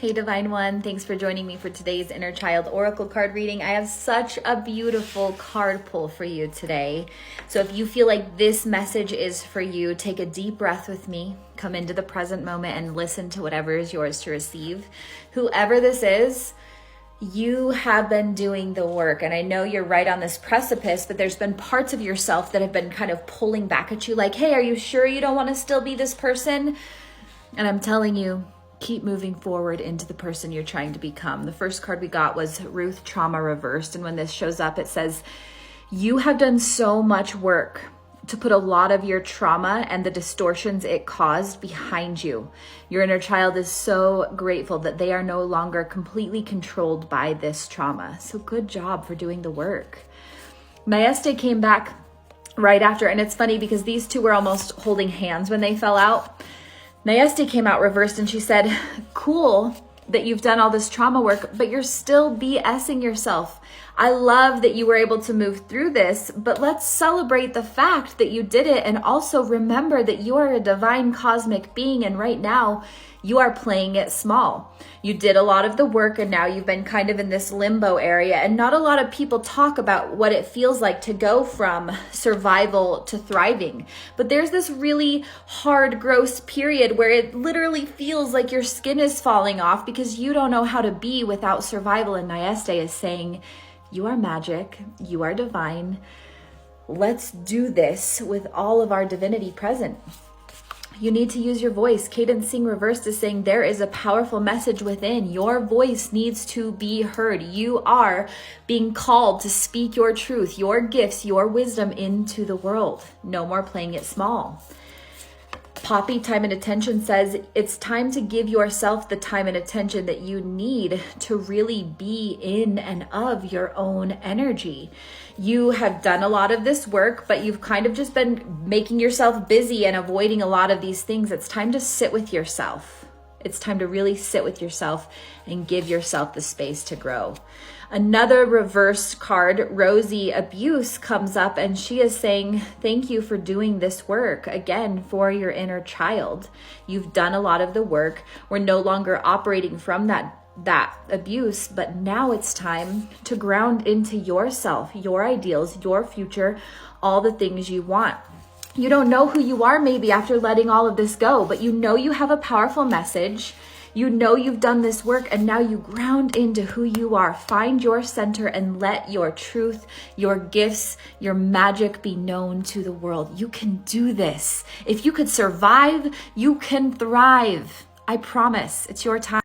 Hey Divine One, thanks for joining me for today's Inner Child Oracle card reading. I have such a beautiful card pull for you today. So if you feel like this message is for you, take a deep breath with me, come into the present moment and listen to whatever is yours to receive. Whoever this is, you have been doing the work, and I know you're right on this precipice, but there's been parts of yourself that have been kind of pulling back at you like, hey, are you sure you don't want to still be this person? And I'm telling you, keep moving forward into the person you're trying to become. The first card we got was Ruth Trauma Reversed. And when this shows up, it says, you have done so much work to put a lot of your trauma and the distortions it caused behind you. Your inner child is so grateful that they are no longer completely controlled by this trauma. So good job for doing the work. Maeste came back right after, and it's funny because these two were almost holding hands when they fell out. Maeste came out reversed and she said, cool that you've done all this trauma work, but you're still BSing yourself. I love that you were able to move through this, but let's celebrate the fact that you did it and also remember that you are a divine cosmic being, and right now you are playing it small. You did a lot of the work and now you've been kind of in this limbo area, and not a lot of people talk about what it feels like to go from survival to thriving. But there's this really hard, gross period where it literally feels like your skin is falling off because you don't know how to be without survival. And Maeste is saying, you are magic, you are divine. Let's do this with all of our divinity present. You need to use your voice. Cadencing Reversed is saying there is a powerful message within. Your voice needs to be heard. You are being called to speak your truth, your gifts, your wisdom into the world. No more playing it small. Poppy Time and Attention says it's time to give yourself the time and attention that you need to really be in and of your own energy. You have done a lot of this work, but you've kind of just been making yourself busy and avoiding a lot of these things. It's time to sit with yourself. It's time to really sit with yourself and give yourself the space to grow. Another reversed card, Rosie Abuse, comes up and she is saying, thank you for doing this work, again, for your inner child. You've done a lot of the work. We're no longer operating from that abuse, but now it's time to ground into yourself, your ideals, your future, all the things you want. You don't know who you are maybe after letting all of this go, but you know you have a powerful message. You know you've done this work, and now you ground into who you are. Find your center and let your truth, your gifts, your magic be known to the world. You can do this. If you could survive, you can thrive. I promise. It's your time.